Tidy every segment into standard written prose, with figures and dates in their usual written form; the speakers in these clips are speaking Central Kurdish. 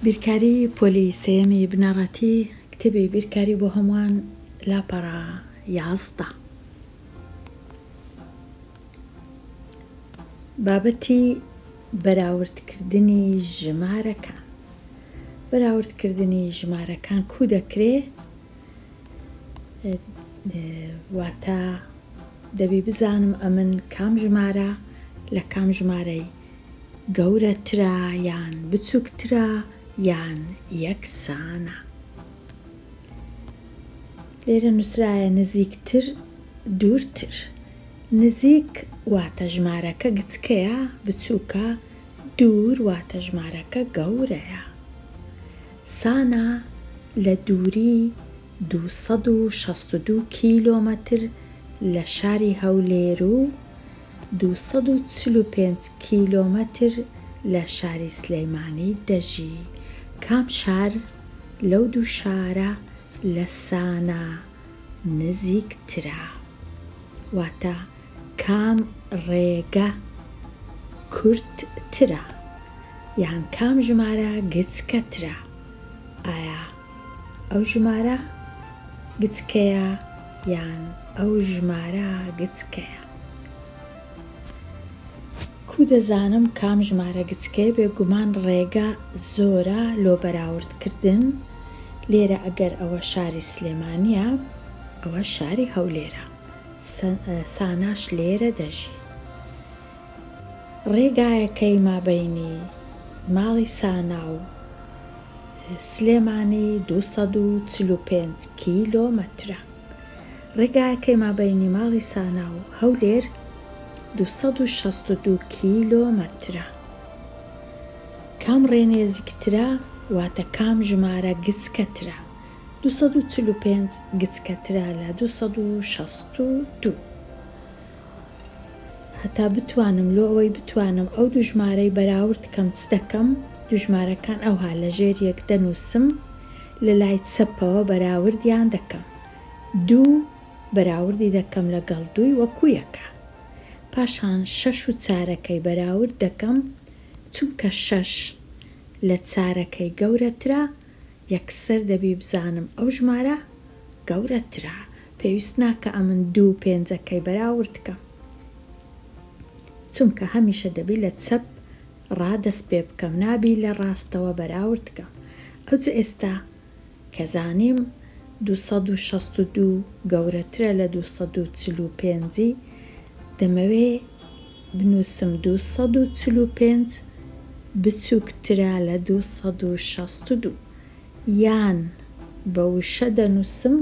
بیرکاری پۆلی سێمی بنەڕەتی کتێبی بیرکاری بۆ هەمووان لاپەڕە 11 بابەتی بەراوردکردنی ژمارەکان. بەراوردکردنی ژمارەکان کو دەکرێ؟ واتە دەبی بزانم ئەمن کام ژمارە لە کام ژمارەی گەورەترە یان بچووکترە یان یەکسانە. لێرە نووسرایە نزیکتر دوورتر. نزیک واتە ژمارەکە گچکەیە بچووکە، دوور واتە ژمارەکە گەورەیە. سانە لە دووری 262 کیلۆمەتر لە شاری هەولێر و 245 کیلۆمەتر لە شاری سلەیمانی دەژی. کام شار لەو دوو شارە لە سانە نزیکترە؟ واتە کام ڕێگە کورتترە یان کام ژمارە گچکەترە؟ ئایا ئەو ژمارە گچکەیە یان ئەو ژمارە گچکەیە؟ کو دەزانم کام ژمارە گچکەیە؟ بێگومان ڕێگە زۆرە لۆ بەراوردکردن. لێرە ئەگەر ئەوە شاری سلێمانیە، ئەوە شاری هەولێرە، ساناش لێرە دەژی. ڕێگایەکەی مابەینی ماڵی سانا و سلێمانی 245 کیلۆمەترە. ڕێگایەکەی مابەینی ماڵی سانا و هەولێر 262 کیلۆمەترە. کام ڕێ نێزیکترە؟ واتە کام ژمارە گچکەترە؟ 245 گچکەترە لە 262. هەتا بتوانم لۆ ئەوەی بتوانم ئەو دوو ژمارەی بەراورد بکەم چ دەکەم؟ دوو ژمارەکان ئەوها لە ژێر یەک دەنووسم، لە لای چەپەوە بەراوردیان دەکەم. دوو بەراوردی دەکەم لەگەڵ دووی وەکو یەکە. پاشان 6 و چارەکەی بەراورد دەکەم، چونکە 6 لە چارەکەی گەورەترە، یەکسەر دەبی بزانم ئەو ژمارە گەورەترە. پێویست ناکە ئەمن 2 و 5ەکەی بەراورد بکەم، چونکە هەمیشە دەبی لە چەپ ڕادەست پێ بکەم، نابی لە ڕاستەوە بەراورد بکەم. ئەوجا ئێستا کە زانیم 262 گەورەترە لە 245، دەمەوێ بنووسم 245 بچووکترە لە 262 یان بە وشە دەنووسم،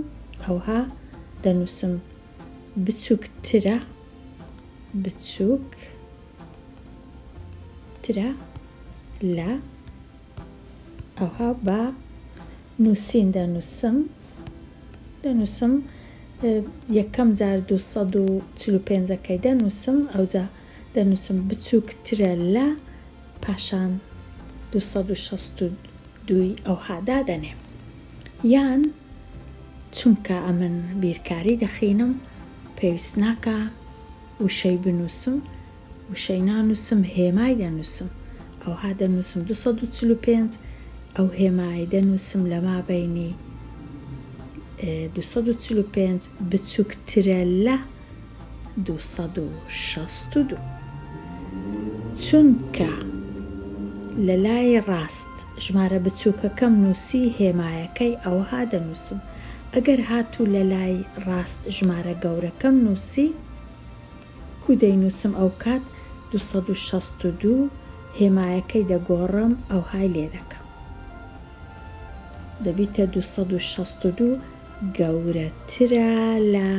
ئەوها دەنووسم بچووکترە لە ئەوها بە نووسین دەنووسم یەکەم جار 245ەکەی دەنووسم، ئەوجا دەنووسم بچووکترە لە، پاشان 262 ئەوها دادەنێم. یان چونکە ئەمن بیرکاری دەخینم، پێویست ناکە وشەی بنووسم، وشەی نانووسم، هێمای دەنووسم. ئەوها دەنووسم 245، ئەو هێمای دەنووسم لە مابەینی 245 بچووکترە لە 262. چونکە لە لای ڕاست ژمارە بچووکەکەم نووسی، هێمایەکەی ئەوها دەنووسم. ئەگەر هاتوو لە لای ڕاست ژمارە گەورەکەم نووسی، کو دەینووسم ئەو کات 262 هێمایەکەی دەگۆڕم، ئەوهای لێ دەکەم. دەبیتە 262 گەورەترە لە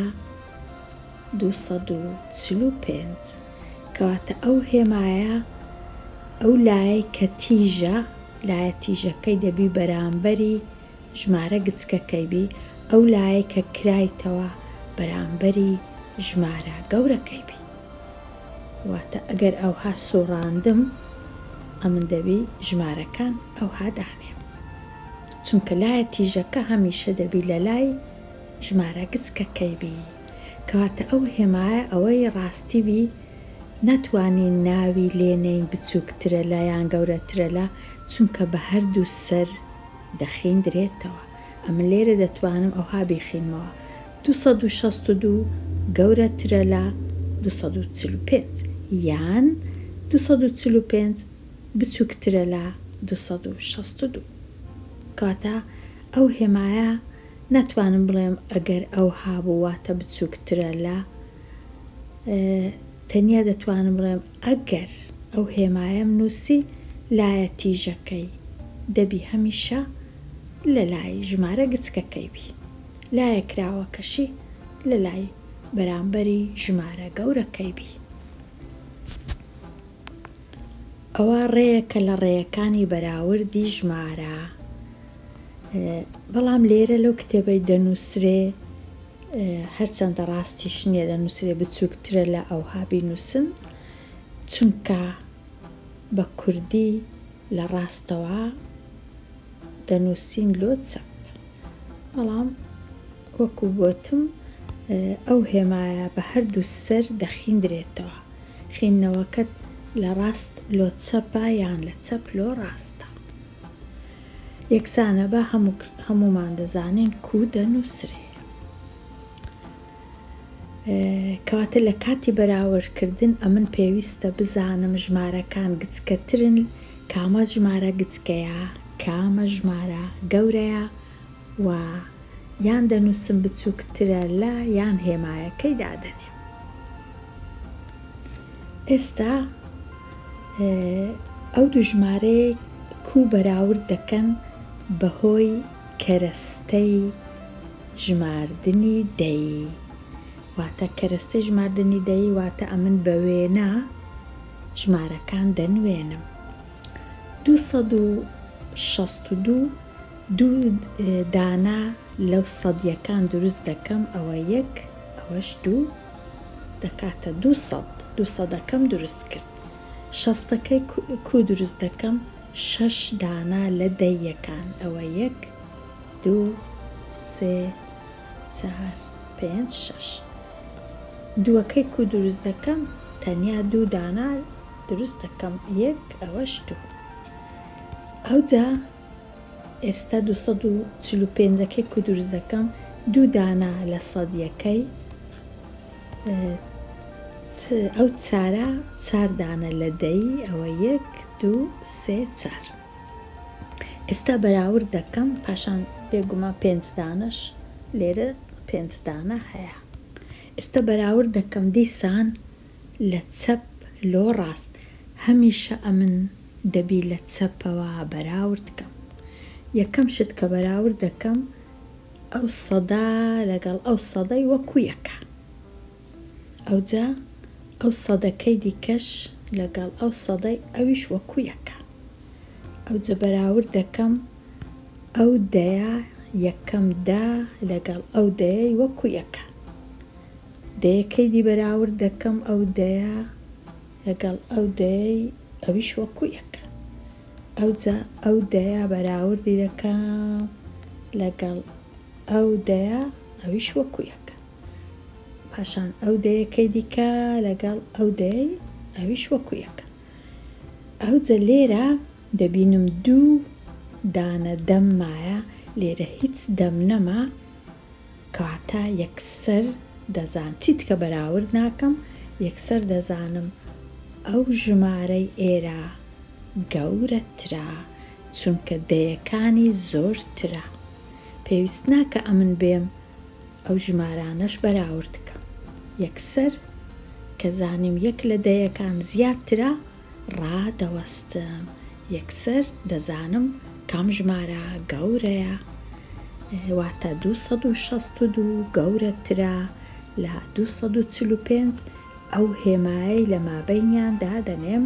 245، کەواتە ئەو هێمایە ئەو لایەی کە تیژە، لایە تیژەکەی دەبی بەرامبەری ژمارە گچکەکەی بی، ئەو لایە کە کرایتەوە بەرامبەری ژمارە گەورەکەی بی. واتە ئەگەر ئەوها سوڕاندم، ئەمن دەبی ژمارەکان ئەوها دانێم، چونکە لایە تیژەکە هەمیشە دەبی لە لای ژمارە گچکەکەی بی. کەواتە ئەو هێمایە ئەوەی ڕاستی بی ناتوانین ناوی لێنەین بچووکترە لە یان گەورەترە لە، چونکە بە هەردوو سەر دەخین درێتەوە. ئەمە لێرە دەتوانم ئەوها بیخینمەوە 262 گەورەترە لە 245 یان 245 بچووکترە لە 262. کاتە ئەو هێمایە ناتوانم بڵێم ئەگەر ئەو هابوو واتە بچووکترە لە، تەنیا دەتوانم بڵێم ئەگەر ئەو هێمایەم نووسی لایە تیژەکەی دەبی هەمیشە لە لای ژمارە گچکەکەی بی، لایە کراوەکەشی لە لای بەرامبەری ژمارە گەورەکەی بی. ئەوە ڕێیەکە لە ڕێیەکانی بەراوردی ژمارە. بەڵام لێرە لەو کتێبەی دەنووسرێ هەرچەندە ڕاستیش نییە دەنووسرێ بچووکترە لە ئەوها بینووسن، چونکە بە کوردی لە ڕاستەوە دەنووسین لۆ چەپ. بەڵام وەکو بۆتم ئەو هێمایە بە هەردوو سەر دەخیندرێتەوە، خینەوەکەت لە ڕاست لۆ چەپە یان لە چەپ لۆ ڕاستە. یەکسانە بە هەمومان دەزانین کو دەنووسرێ. کەواتە لە کاتی بەراوردکردن ئەمن پێویستە بزانم ژمارەکان گچکەترن، کامە ژمارە گچکەیە، کامە ژمارە گەورەیە، و یان دەنووسم بچووکترە لە یان هێمایەکەی دادەنێم. ئێستا ئەو دوو ژمارەیە کو بەراورد دەکەن بەهۆی کەرەستەی ژماردنی دەی. واتە کەرەستەی ژماردنی دەی واتە ئەمن بە وێنە ژمارەکان دەنوێنم. 262 دوو دانا لەو سەدیەکان دروست دەکەم، ئەوە یەک ئەوەش دوو دەکاتە 200ەکەم دروست کرد. 60ەکەی کو دروست دەکەم 6 دانا لە دەیەکان، ئەوە یەک دوو سێ چار پێنج شەش. دووەکەی کو دروست دەکەم تەنیا دوو دانا دروست دەکەم، یەک ئەوەش دوو. ئەوجا ئێستا 245ەکەی کو دروست دەکەم دوو دانا لە سەدیەکەی، ئەو چارە چار دانە لە دەی، ئەوە یەک دوو سێ چار. ئێستا بەراورد دەکەم، پاشان بێگومان 5 دانەش لێرە 5 دانە هەیە. ئێستا بەراورد دەکەم دیسان لە چەپ لۆ ڕاست. هەمیشە ئەمن دەبی لە چەپەوە بەراورد کەم. یەکەم شت کە بەراورد دەکەم ئەو سەدا لەگەڵ ئەو سەدەی وەکو یەکە. ئەوجا ئەو سەدەکەی دیکەش لەگەڵ ئەو سەدەی ئەویش وەکو یەکە. ئەوجا بەراورد دەکەم ئەو دەیە یەکەم دا لەگەڵ ئەو دەیەی وەکو یەکە. دەیەکەی دی بەراورد دەکەم ئەو دەیە لەگەڵ ئەو دەیەی ئەویش وەکو یەکە. ئەوجا ئەو دەیە بەراوردی دەکەم لەگەڵ ئەو دەیە ئەویش وەکو یەکە. پاشان ئەو دەیەکەی دیکە لەگەڵ ئەو دەیەی ئەویش وەکو یەکە. ئەوجا لێرە دەبینم دوو دانە دەم مایە، لێرە هیچ دەم نەما، کاتە یەکسەر دەزان چیت کە بەراورد ناکەم، یەکسەر دەزانم ئەو ژمارەی ئێرە گەورەترە، چونکە دەیەکانی زۆرترە. پێویست ناکە ئەمن بێم ئەو ژمارانەش بەراورد کەم. یەکسەر کە زانیم یەک لە دەیەکان زیاترە ڕادەوەستم، یەکسەر دەزانم کام ژمارە گەورەیە. واتە 262 گەورەترە لە 245. ئەو هێمایی لە مابەینیاندا دەنێم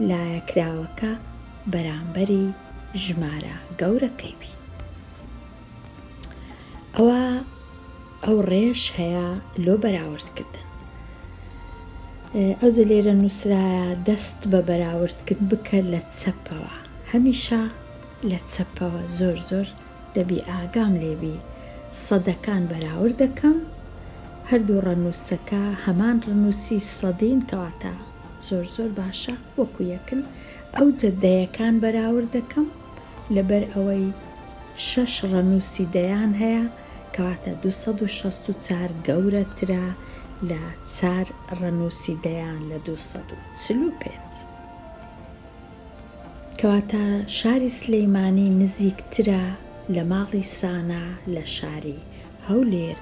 لایەکراوەکە بەرامبەری ژمارە گەورەکەی بی. ئەو ڕێژ هەیە لۆ بەراوردکردن. ئەوجا لێرە نووسرایە دەست بە بەراوردکرد بکە لە چەپەوە. هەمیشە لە چەپەوە زۆر زۆر دەبی ئاگام لێبی. سەدەکان بەراورد دەکەم، هەردوو ڕەنووسەکە هەمان ڕەنووسی سەدین، کەواتە زۆر زۆر باشە وەکو یەکن. ئەو جەددەیەکان بەراورد دەکەم لەبەر ئەوەی 6 ڕەنووسی دەیان هەیە کەواتە 264 گەورەترە لە 4 ڕەنووسی دەیان لە 245. کەواتە شاری سلەیمانی نزیکترە لە ماڵی سانە لە شاری هەولێر.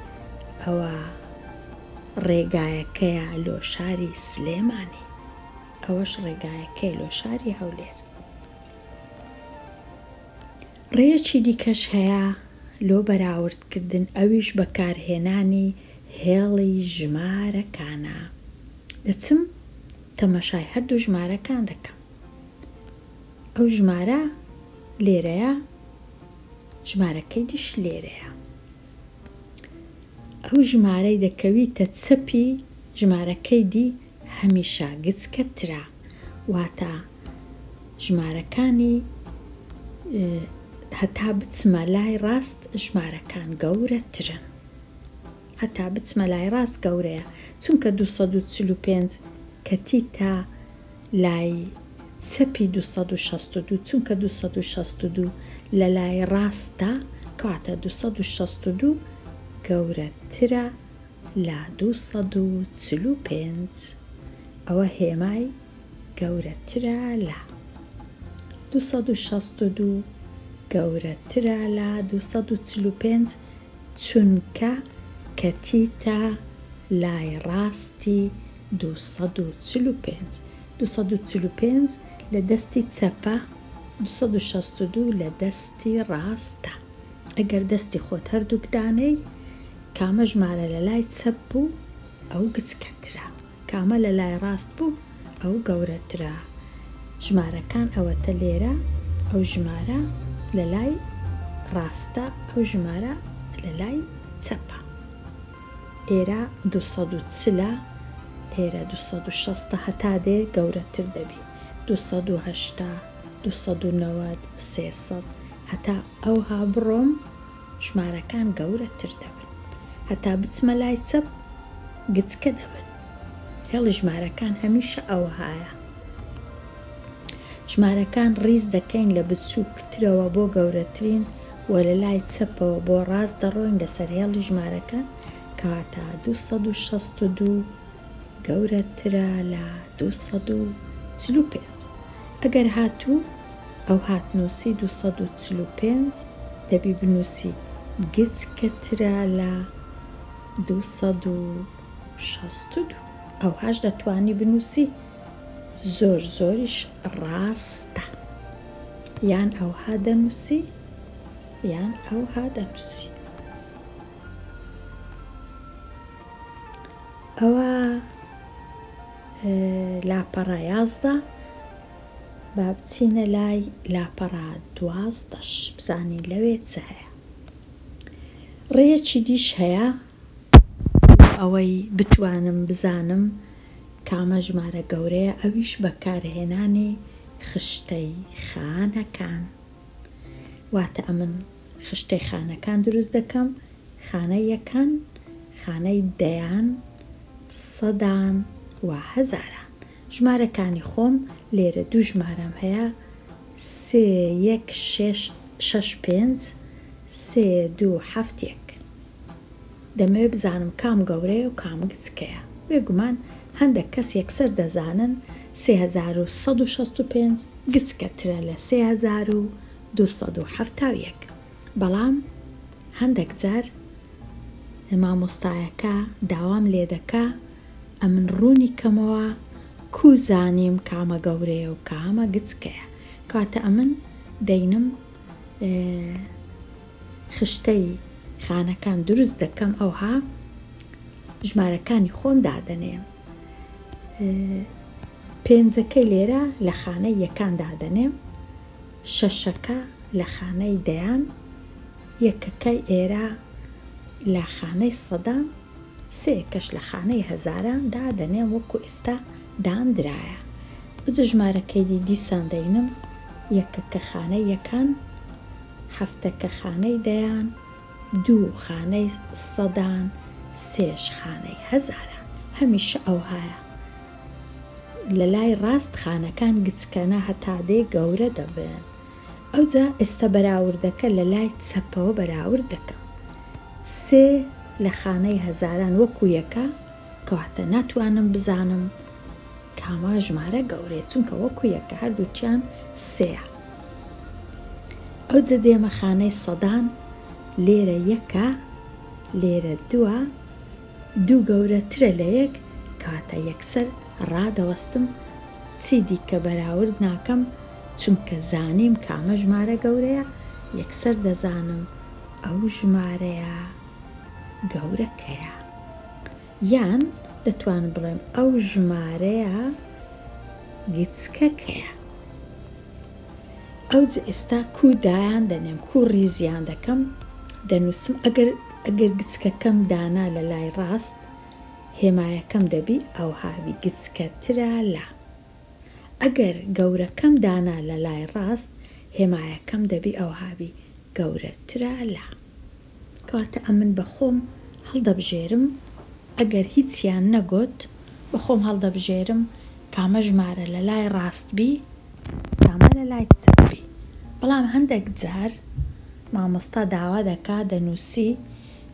ئەوە ڕێگایەکەیە لۆ شاری سلێمانی، ئەوەش ڕێگایەکەی لۆ شاری هەولێر. ڕێیەکی دیکەش هەیە لۆ بەراوردکردن، ئەویش بەکارهێنانی هێڵی ژمارەکانە. دەچم تەمەشای هەردوو ژمارەکان دەکەم. ئەو ژمارە لێرەیە، ژمارەکەی دیش لێرەیە. ئەو ژمارەی دەکەویتە چەپی ژمارەکەی دی هەمیشە گچکەترە، واتە ژمارەکانی هەتا بچمە لای ڕاست ژمارەکان گەورەترن، هەتا بچمە لای ڕاست گەورەیە، چونکە 245 کەتیتە لای چەپی 262 چونکە 262 لە لای ڕاستە کاتە 262 گەورەترە لە 245. ئەوە هێمای گەورەترە لە 262 گەورەترە لە 245 چونکە کەتیتە لای ڕاستی 245. 245 لە دەستی چەپە، 262 لە دەستی ڕاستە. ئەگەر دەستی خۆت هەردووک دانەی کامە ژمارە لە لای چەپ بوو ئەو گچکەترە، کامە لە لای ڕاست بوو ئەو گەورەترە. ژمارەکان ئەوەتە لێرە، ئەو ژمارە لە لای ڕاستە، ئەو ژمارە لە لای چەپە. ئێرە 240، ئێرە 260 هەتا دێ گەورەتر دەبی، 280، 290، 300 هەتا ئەوها بڕۆم ژمارەکان گەورەتر دەبن، هەتا بچمە لای چەپ گچکە دەبن. هێڵی ژمارەکان هەمیشە ئەوەهایە. ژمارەکان ڕیز دەکەین لە بچووکترەوە بۆ گەورەترین و لە لای چەپەوە بۆ ڕاست دەڕۆین لەسەر هێڵی ژمارەکان کەواتە 262 گەورەترە لە 245. ئەگەر هاتوو ئەو هاتنووسی 245 دەبی بنووسی گچکەترە لە 262. ئەوهاش دەتوانی بنووسی زۆر زۆریش ڕاستە، یان ئەوها دەنووسی یان ئەوها دەنووسی. ئەوە لاپەڕە 11. با بچینە لای لاپەڕە 12 بزانین لەوێ چ هەیە. ڕێیەکی دیش هەیە ئەوەی بتوانم بزانم کامە ژمارە گەورەیە، ئەویش بەکارهێنانی خشتەی خانەکان. واتە ئەمن خشتەی خانەکان دروست دەکەم، خانەی یەکان، خانەی دەیان، سەدان و هەزاران. ژمارەکانی خۆم لێرە دوو ژمارەم هەیە، 3 1 6 6 5 3 2 7 1. دەمەوێت بزانم کام گەورەیە و کام گچکەیە. بێگومان هەندێک کەس یەکسەر دەزانن 3165 گچکەترە لە 3271. بەڵام هەندێک جار مامۆستایەکە داوام لێ دەکا ئەمن ڕوونی کەمەوە کوزانیم کامە گەورەیە و کامە گچکەیە. کاتە ئەمن دەینم خشتەی خانەکان دروست دەکەم، ئەوها ژمارەکانی خۆم دادەنێم. پێنجەکەی لێرە لە خانەی یەکان دادەنێم، شەشەکە لە خانەی دەیان، یەکەکەی ئێرە لە خانەی سەدان، سێکەش لە خانەی هەزاران دادەنێم وەکو ئێستا دانرایە. ئەجە ژمارەکەی دیسان دەینم، یەکەکە خانەی یەکان، هەفتەکە خانەی دەیان، دوو خانەی سەدان، سێش خانەی هەزاران. هەمیشە ئەو هایە. لە لای ڕاست خانەکان گچکەنە هەتادێ گەورە دەبن. ئەوجا ئێستا بەراوردەکە لە لای چەپەوە بەراورد دەکەم. 3 لە خانەی هەزاران وەکو یەکە، کەواتە ناتوانم بزانم کاما ژمارە گەورەیە، چونکە وەکو یەکە هەردووچیان 3. ئەوجا دێمە خانەی سەدان، لێرە 1، لێرە 2، 2 گەورەترە لە 1، کەواتە یەکسەر ڕادەوەستم، چی دیکە بەراورد ناکەم، چونکە زانیم کامە ژمارە گەورەیە، یەکسەر دەزانم ئەو ژمارەیە گەورەکەیە. یان دەتوانم بڵێم ئەو ژمارەیە گچکەکەیە. ئەو ئێستا کو دایان دەنێم، کو ڕیزیان دەکەم، دەنووسم ئەگەر گچکەکەم دانا لە لای ڕاست، هێمایەکەم دەبی ئەو هاوی گچکەترە لە. ئەگەر گەورەکەم دانا لە لای ڕاست، هێمایەکەم دەبی ئەو هاوی گەورەترە لە. کەواتە ئەمن بەخۆم هەڵدەبژێرم، ئەگەر هیچیان نەگوت بەخۆم هەڵدەبژێرم کامە ژمارە لە لای ڕاست بی، کامە لە لای چەپ بی. بەڵام هەندێک جار مامۆستا داوا دەکا دەنووسی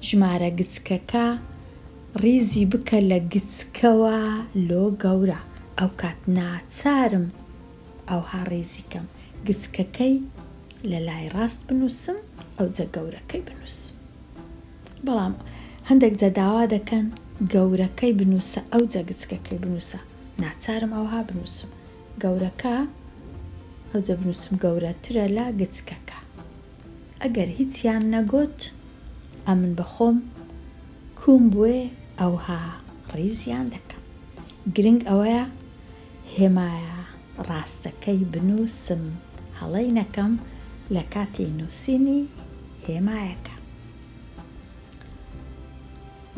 ژمارە گچکەکە ڕیزی بکە لە گچکەوە لۆ گەورە، ئەو کات ناچارم ئەوها ڕیزیکەم، گچکەکەی لە لای ڕاست بنووسم، ئەوجە گەورەکەی بنووسم. بەڵام هەندێک جە داوا دەکەن گەورەکەی بنووسە ئەوجە گچکەکەی بنووسە، ناچارم ئەوها بنووسم، گەورەکە ئەوجە بنووسم گەورەترە لە گچکەکە. ئەگەر هیچیان نەگوت ئەمن بەخۆم کوم بووێ ئەوها ڕیزیان دەکەم. گرنگ ئەوەیە هێمایە ڕاستەکەی بنووسم، هەڵەی نەکەم لە کاتی نووسینی هێمایەکە.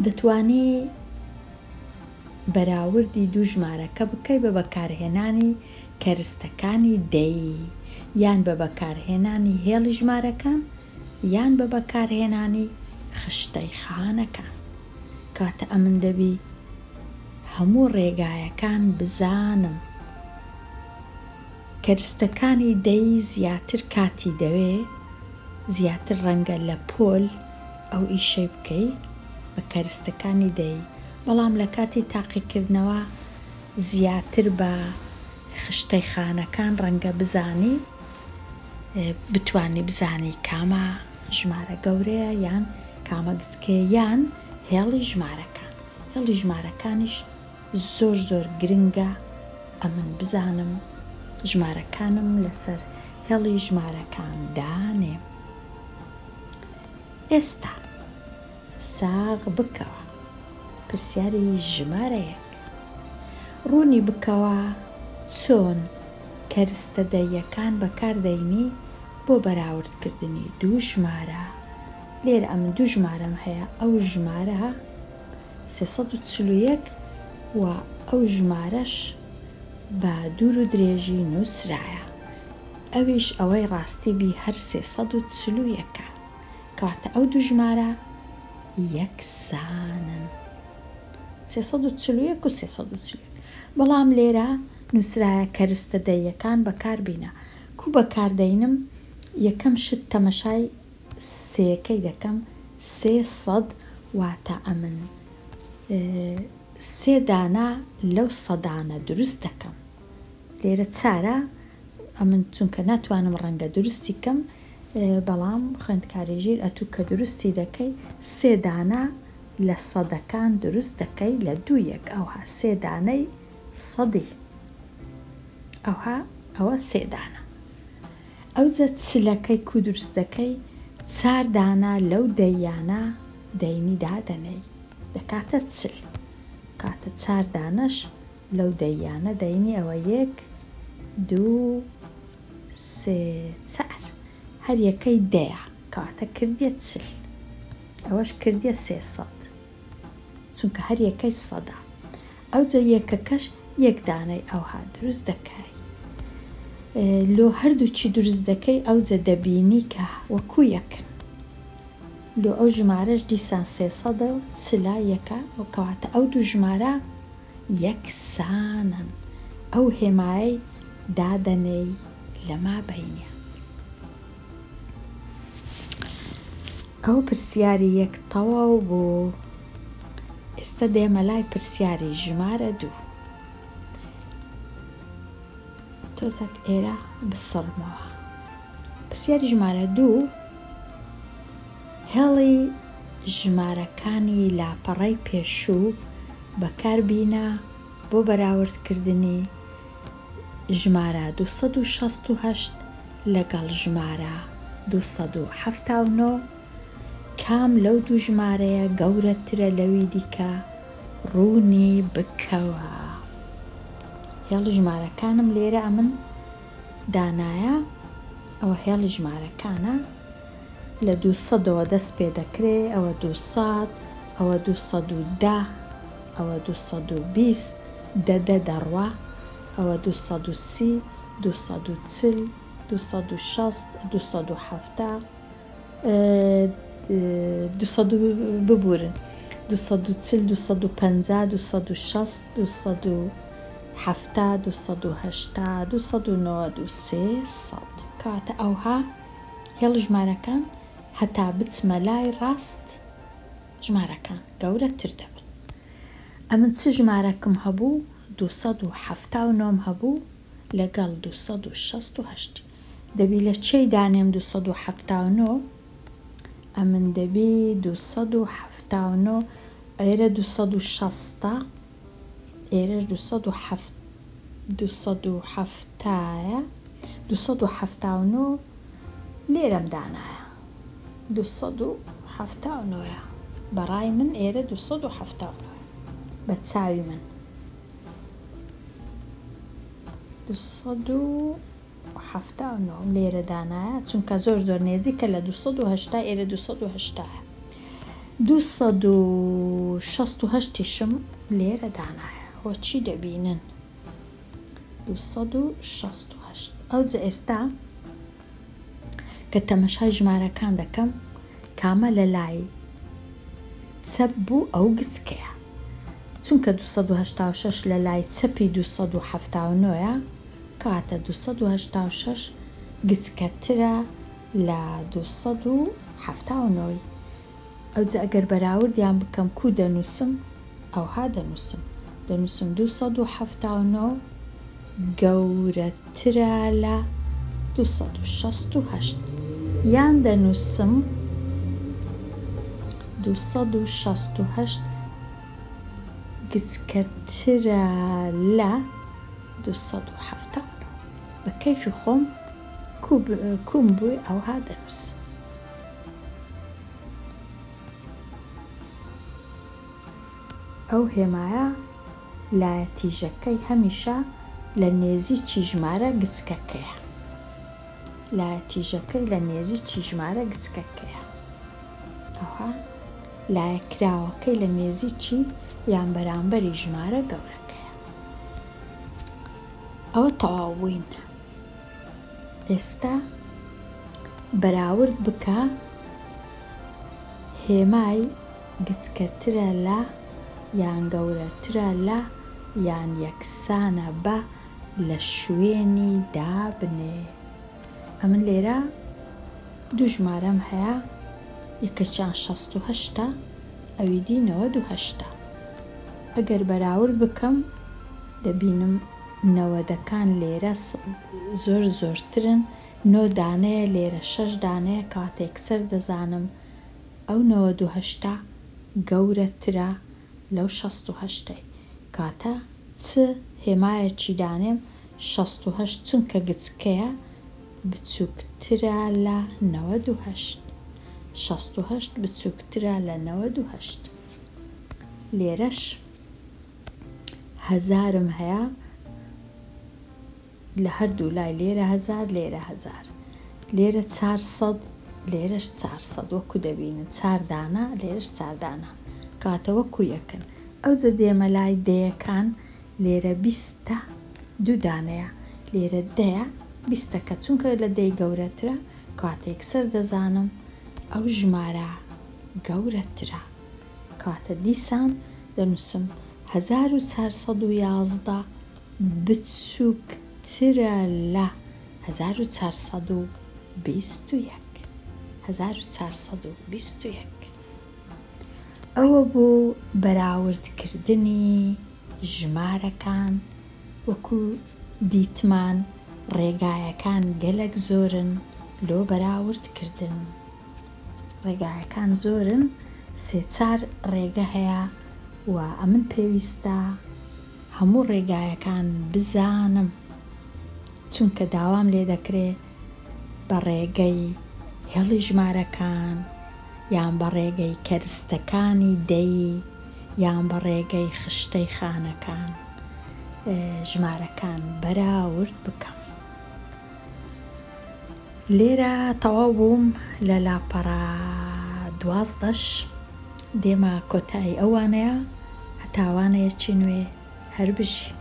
دەتوانی بەراوردی دوو ژمارەکە بکەی بە بەکارهێنانی کەرستەکانی دەی، یان بە بەکارهێنانی هێڵی ژمارەکان، یان بە بەکارهێنانی خشتەی خانەکان. کاتە ئەمن دەبی هەموو ڕێگایەکان بزانم. کەرستەکانی دەی زیاتر کاتی دەوێ، زیاتر ڕەنگە لە پۆل ئەو ئیشەی بکەی بە کەرستەکانی دەی، بەڵام لە کاتی تاقیکردنەوە زیاتر بە خشتەی خانەکان ڕەنگە بزانی، بتوانی بزانی کامە ژمارە گەورەیە یان کامە گچکەیە، یان هێڵی ژمارەکان. هێڵی ژمارەکانیش زۆر زۆر گرنگە ئەمن بزانم ژمارەکانم لەسەر هێڵی ژمارەکان دانێ. ئێستا ساغ بکەوە، پرسیاری ژمارەیەک، ڕوونی بکەوە چۆن کەرستە دەیەکان بەکاردەینی بۆ بەراوردکردنی دوو ژمارە. لێرە ئەمن دوو ژمارەم هەیە، ئەو ژمارە 341 و ئەو ژمارەش بە دوور و درێژی نووسرایە، ئەویش ئەوەی ڕاستی بی هەر 341، کاتە ئەو دوو ژمارە یەکسانن، 341 و 341. بەڵام لێرە نووسرایە کەرستە دەیەکان بەکاربینە. کو بەکاردەینم یەکەم شت تەمەشای سێەکەی دەکەم، 300 واتە ئەمن 3 دانا لەو سەدانە دروست دەکەم. لێرە چارە ئەمن چونکە ناتوانم ڕەنگە دروستی کەم، بەڵام خوێندکاریژیر ئەتوو کە دروستی دەکەی 3 دانا لە سەدەکان دروست دەکەی لە 2 ئەوها 3 دانەی سەدی، ئەوها ئەوە 3 دانە. ئەوجە چلەکەی کو دروست دەکەی 4 دانا لەو دەیانە دەینی دادەنەی دەکاتە چل، کاتە 4 دانەش لەو دەیانە دەینی ئەوە 1 2 3 4، هەر یەکەی دەیە کاتە کردیە چل، ئەوەش کردیە 300 چونکە هەر یەکەی سەدا. ئەوجە یەکەکەش 1 دانەی ئەوها دروست دەکەی، لۆ هەردووچی دروست دەکەی ئەوجە دەبینی کە وەکو یەکن، لۆ ئەو ژمارەش دیسان 300 و چلا یەکە، وەکەواتە ئەو دوو ژمارە یەکسانن. ئەو هێمای دادەنەی لەما بینە. ئەو پرسیاری یەک تەواو بوو. ئێستا دێمە لای پرسیاری ژمارە 2. تۆزێک ئێرە بسڕمەوە. پرسیاری ژمارە 2 هێڵی ژمارەکانی لاپەڕەی پێشوو بەکاربینە بۆ بەراوردکردنی ژمارە 268 لەگەڵ ژمارە 279. کام لەو دوو ژمارەیە گەورەترە لەوی دیکە ڕوونی بکەوە. هێڵی ژمارەکانم لێرە ئەمن دانایە. ئەوە هێڵی ژمارەکانە لە 200ەوە دەست پێ دەکرێ. ئەوە 200، ئەوە 210، ئەوە 220 دەدە دەڕوا، ئەوە 230، 240، 260، 270 ببورن 240، 250، 260، 270، 280، 293. کاتە ئەوها هێڵی ژمارەکان هەتا بچمە لای ڕاست ژمارەکان گەورەتر دەبن. ئەمن چ ژمارەکەم هەبوو؟ 279 هەبوو لەگەڵ 268. دەبی لە چی دانێم 279؟ ئەمن دەبی 279 ئێرە 260، ئێرەش 270ە، 279 لێرەم دانایە 279 بەڕای من ئێرە 279 بە چاوی من 279 لێرە دانایە چونکە زۆر نێزیکە لە 280 ئێرە 280. 268شم لێرە دانایە. وەچی دەبینن 268. ئەوجا ئێستا کە تەمەشای ژمارەکان دەکەم کامە لە لای چەپ بوو ئەو گچکەیە. چونکە 286 لە لای چەپی 279ە کاتە 286 گچکەترە لە 279. ئەوجا ئەگەر بەراوردیان بکەم کو دەنووسم ئەوها دەنووسم 279 گەورەترە لە 268 یان دەنووسم 268 گچکەترە لە 270. بە کەیفی خۆم کوم بووی ئەوها دەنووسم. ئەو هێمایە لایە تیژەکەی هەمیشە لە نێزیکی ژمارە گچکەکەیە. لایە تیژەکەی لە نێزیکی ژمارە گچکەکەیە. ئەوها لایە کراوەکەی لە نێزیکی یان بەرامبەری ژمارە گەورەکەیە. ئەوە تەواو بووین. ئێستا بەراورد بکە هێمای گچکەترە لە یان گەورەترە لە یان یەکسانە بە لە شوێنی دابنێ. ئەمن لێرە دوو ژمارەم هەیە، یەکەچیان 68 ئەوی دی 98. ئەگەر بەراورد بکەم دەبینم 90ەکان لێرە زۆرترن. 9 دانەیە لێرە 6 دانەیە کاتێک سەر دەزانم ئەو 98 گەورەترە لەو 68. کاتە چ هێمایەکی دانێم 68 چونکە گچکەیە بچووکترە لە 98. 68 بچووکترە لە 98. لێرەش هەزارم هەیە لە هەردوو لای لێرە 1000 لێرە 1000 لێرە 400 لێرەش 400 وەکو دەبینن 4 دانە لێرەش 4 دانە کاتە وەکو یەکن. ئەوجا دێمە لای دەیەکان لێرە 20 دوو دانەیە لێرە دەیە 20کە چونکە لە دەی گەورەترە کاتێک سەر دەزانم ئەو ژمارە گەورەترە کاتە دیسان دەنووسم 1411 بچووکترە لە 1421 ئەوە بوو بەراوردکردنی ژمارەکان. وەکو دیتمان ڕێگایەکان گەلێک زۆرن لۆ بەراوردکردن. ڕێگایەکان زۆرن، 3-4 ڕێگە هەیە و ئەمن پێویستە هەموو ڕێگایەکان بزانم، چونکە داوام لێ دەکرێ بە ڕێگەی هێڵی ژمارەکان یان بە ڕێگەی کەرستەکانی دەی یان بە ڕێگەی خشتەی خانەکان ژمارەکان بەراورد بکەم. لێرە تەواو بووم لە لاپەڕە 12 دێمە کۆتایی ئەوانەیە هەتاوانەیەکی نوێ هەر بژی.